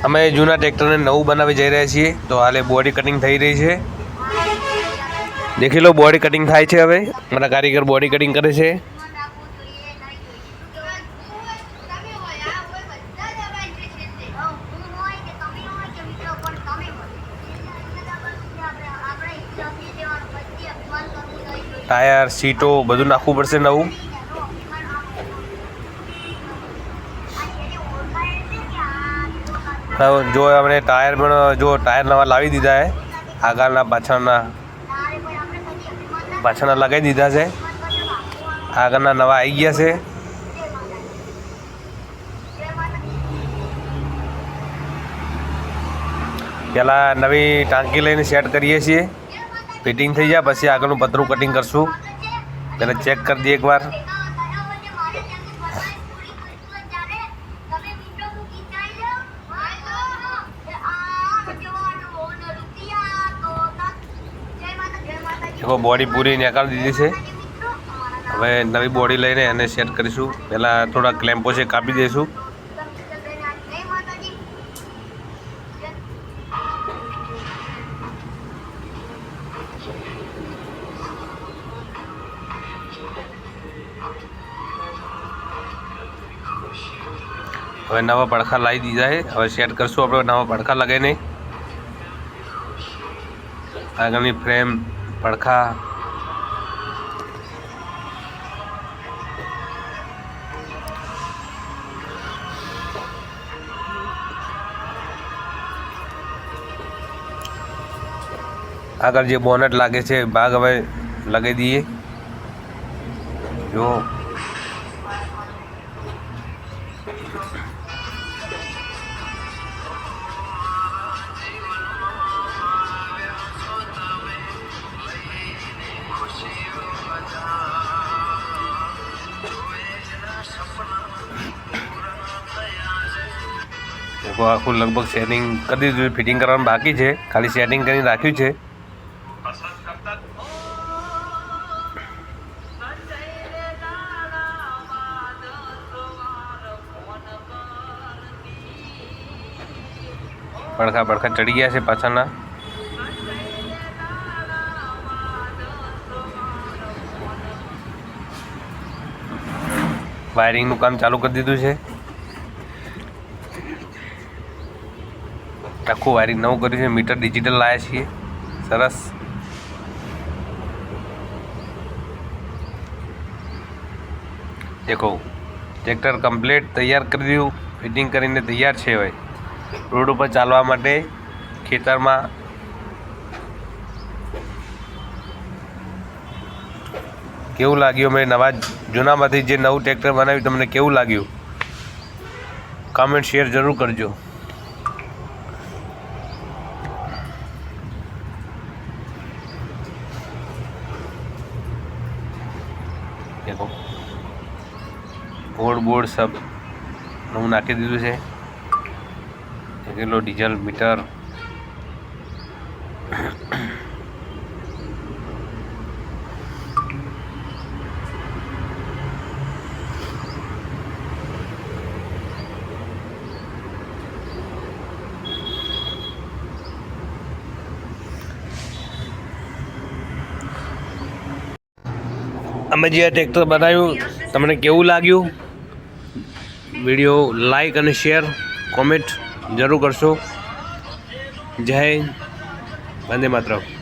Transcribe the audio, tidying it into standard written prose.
અમે જૂના ટ્રેક્ટરને નવું બનાવી જઈ રહ્યા છીએ, તો હાલે બોડી કટિંગ થઈ રહી છે। દેખી લો બોડી કટિંગ થાય છે। હવે મારા કારીગર બોડી કટિંગ કરે છે। टायर सीटो बधु नाखवू पड़शे नवुं। जो हमने टायर पण जो टायर नवा लावी दीधा है, आगळना पाछळना लगाई दीधा है। आगळना नवा आई गया है। पहला नवी टांकी लईने सेट करीए छीए, फिटिंग थी जाए पछी आगळनुं पतરું कटिंग करशुं। पहले चेक कर दिए एक बार। देखो बॉडी पूरी निकाल दीधी है। हवे नवी बॉडी लईने एने सेट करीशुं। पहला थोड़ा क्लेम्पो से कापी देशुं। हवे नवा पड़खा लाई दीधा है। हवे सेट करशुं आपणे नवा पड़खा लगाईने। आगळनी फ्रेम पड़खा आगळ जे बोनेट लागे छे भाग हवे लगाई दीए। जो देखो आखू लगभग सेटिंग कर दीधुं। फिटिंग करवानुं बाकी है, खाली सेटिंग करीने राख्युं छे। पड़खा चढ़ी गया है पाछळना। वायरिंग नु काम चालू कर दीधुं छे। आखू वायरिंग नवुं कर्युं छे। मीटर डिजिटल लाया छीए। सरस। देखो ट्रेक्टर कम्प्लीट तैयार कर दीधुं। फिटिंग करीने तैयार छे। हवे रोड पर चालवा माटे खेतर में केवुं लाग्युं? मैं नवा जूना मांथी जे नवुं ट्रेक्टर बनाव्युं तमने केवुं लाग्युं? कमेंट शेर जरूर करजो। देखो बोर्ड सब नवुं नाखी दीधुं छे। किलो डीजल मीटर અમે જે ટ્રેક્ટર બનાવ્યું તમને કેવું લાગ્યું? વિડીયો લાઈક અને શેર કોમેન્ટ જરૂર કરશો। જય હિન્દ, વંદે માતરમ।